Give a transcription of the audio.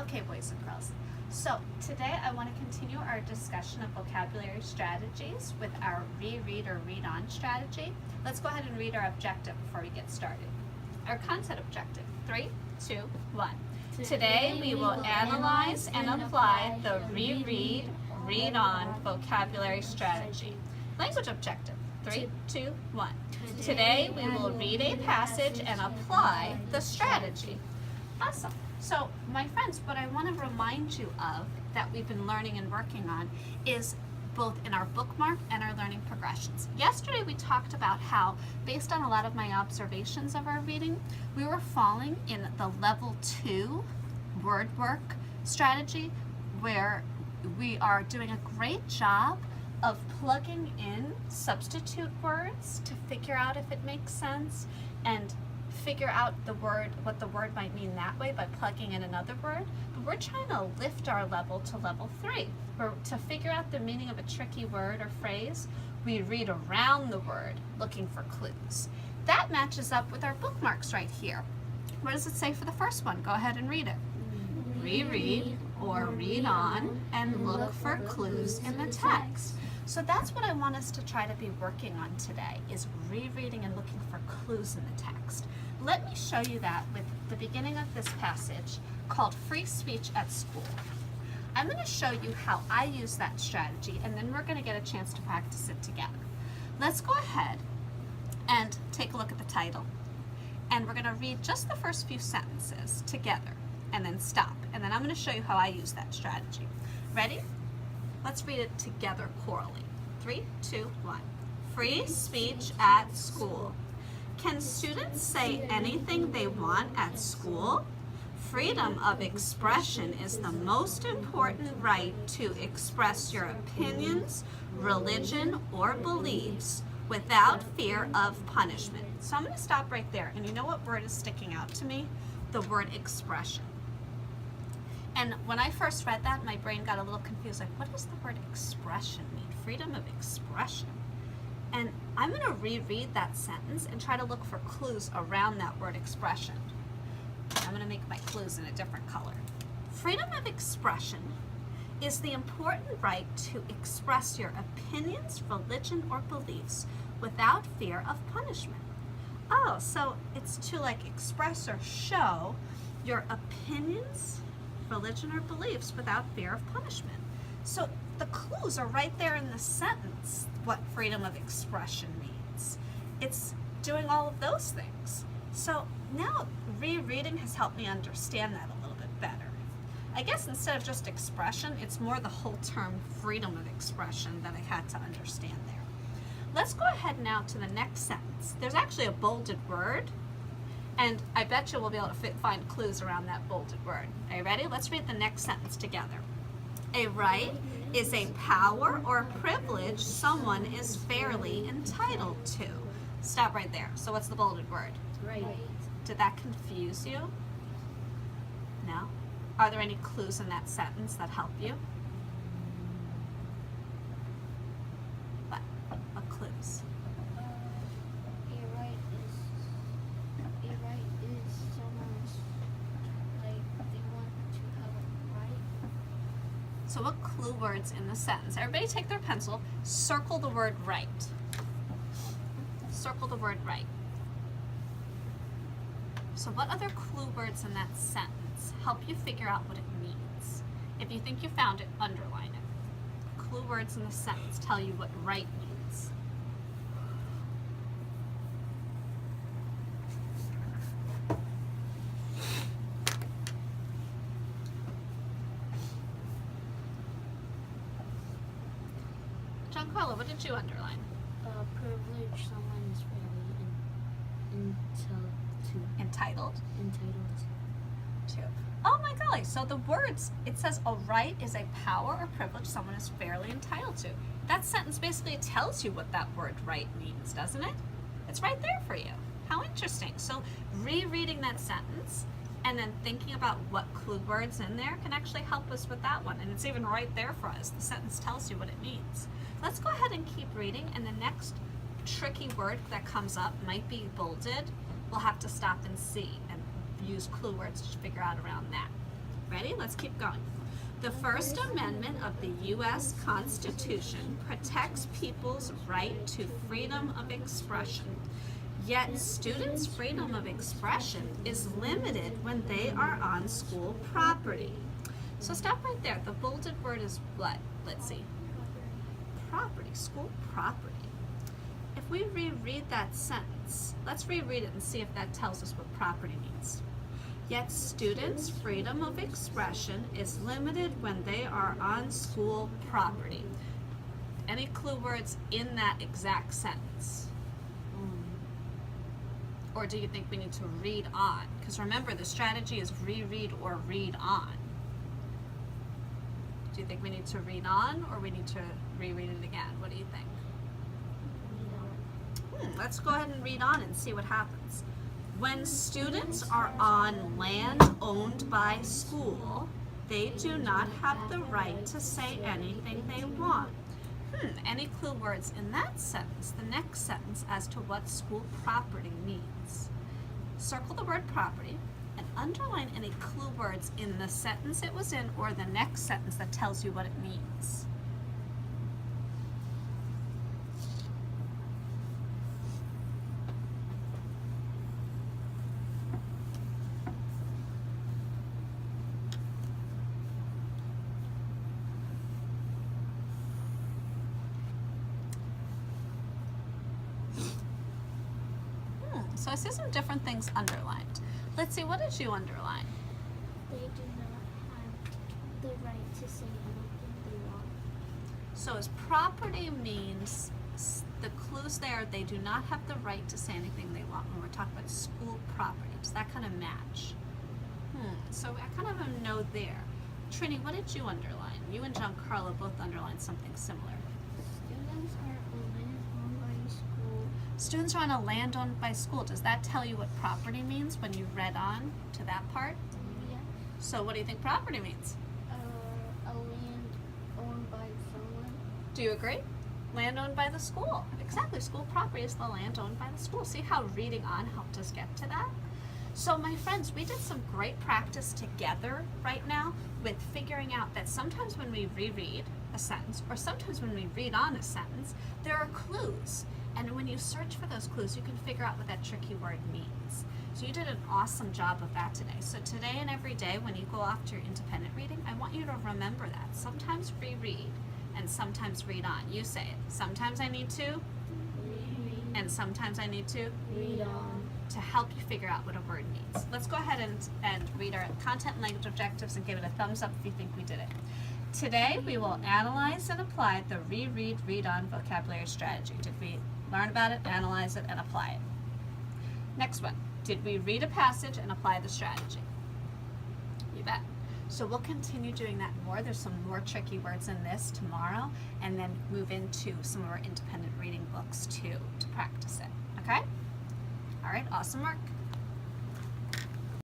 Okay, boys and girls. So today I want to continue our discussion of vocabulary strategies with our reread or read on strategy. Let's go ahead and read our objective before we get started. Our content objective, 3, 2, 1. Today we will analyze and apply the reread, read on vocabulary strategy. Language objective, 3, 2, 1. Today we will read a passage and apply the strategy. Awesome. So, my friends, what I want to remind you of that we've been learning and working on is both in our bookmark and our learning progressions. Yesterday we talked about how, based on a lot of my observations of our reading, we were falling in the level 2 word work strategy, where we are doing a great job of plugging in substitute words to figure out if it makes sense and figure out the word, what the word might mean that way by plugging in another word. But we're trying to lift our level to level 3. Where to figure out the meaning of a tricky word or phrase, we read around the word looking for clues. That matches up with our bookmarks right here. What does it say for the first one? Go ahead and read it. Reread or read on and look for clues in the text. So that's what I want us to try to be working on today, is rereading and looking for clues in the text. Let me show you that with the beginning of this passage called Free Speech at School. I'm going to show you how I use that strategy, and then we're going to get a chance to practice it together. Let's go ahead and take a look at the title, and we're going to read just the first few sentences together and then stop, and then I'm going to show you how I use that strategy. Ready? Let's read it together chorally. 3, 2, 1. Free speech at school. Can students say anything they want at school? Freedom of expression is the most important right to express your opinions, religion, or beliefs without fear of punishment. So I'm going to stop right there. And you know what word is sticking out to me? The word expression. And when I first read that, my brain got a little confused. Like, what does the word expression mean? Freedom of expression. And I'm going to reread that sentence and try to look for clues around that word expression. I'm going to make my clues in a different color. Freedom of expression is the important right to express your opinions, religion, or beliefs without fear of punishment. Oh, so it's to like express or show your opinions, religion, or beliefs without fear of punishment. So the clues are right there in the sentence, what freedom of expression means. It's doing all of those things. So now rereading has helped me understand that a little bit better. I guess instead of just expression, it's more the whole term freedom of expression that I had to understand there. Let's go ahead now to the next sentence. There's actually a bolded word, and I bet you we'll be able to find clues around that bolded word. Are you ready? Let's read the next sentence together. A right is a power or privilege someone is fairly entitled to. Stop right there. So what's the bolded word? Right. Did that confuse you? No? Are there any clues in that sentence that help you? What clues? A right is someone's, like, they want to have a right. So what clue words in the sentence? Everybody take their pencil, circle the word right. Circle the word right. So what other clue words in that sentence help you figure out what it means? If you think you found it, underline it. Clue words in the sentence tell you what right means. Giancarlo, what did you underline? Privilege someone is fairly Entitled entitled to. Oh my golly, so the words, it says a right is a power or privilege someone is fairly entitled to. That sentence basically tells you what that word right means, doesn't it? It's right there for you. How interesting. So rereading that sentence and then thinking about what clue words in there can actually help us with that one. And it's even right there for us. The sentence tells you what it means. Let's go ahead and keep reading, and the next tricky word that comes up might be bolded. We'll have to stop and see and use clue words to figure out around that. Ready? Let's keep going. The First Amendment of the U.S. Constitution protects people's right to freedom of expression. Yet students' freedom of expression is limited when they are on school property. So stop right there. The bolded word is what? Let's see. Property, school property. If we reread that sentence, let's reread it and see if that tells us what property means. Yet students' freedom of expression is limited when they are on school property. Any clue words in that exact sentence? Or do you think we need to read on? Because remember, the strategy is reread or read on. Do you think we need to read on or we need to reread it again? What do you think? Let's go ahead and read on and see what happens. When students are on land owned by school, they do not have the right to say anything they want. Any clue words in that sentence, the next sentence, as to what school property means? Circle the word property and underline any clue words in the sentence it was in or the next sentence that tells you what it means. So I see some different things underlined. Let's see, what did you underline? They do not have the right to say anything they want. So as property means, the clues there, they do not have the right to say anything they want when we're talking about school property. Does that kind of match? So I kind of have a no there. Trini, what did you underline? You and Giancarlo both underlined something similar. Students are on land owned by school. Students are on a land owned by school. Does that tell you what property means when you read on to that part? Yeah. So what do you think property means? A land owned by someone. Do you agree? Land owned by the school. Exactly. School property is the land owned by the school. See how reading on helped us get to that? So my friends, we did some great practice together right now with figuring out that sometimes when we reread a sentence or sometimes when we read on a sentence, there are clues. And when you search for those clues, you can figure out what that tricky word means. So you did an awesome job of that today. So today and every day when you go off to your independent reading, I want you to remember that. Sometimes reread and sometimes read on. You say it. Sometimes I need to Read. and sometimes I need to Read on. to help you figure out what a word means. Let's go ahead and read our content and language objectives and give it a thumbs up if you think we did it. Today we will analyze and apply the reread, read on vocabulary strategy. Did we learn about it, analyze it, and apply it? Next one, did we read a passage and apply the strategy? You bet. So we'll continue doing that more. There's some more tricky words in this tomorrow, and then move into some of our independent reading books too to practice it. Okay? All right, awesome work.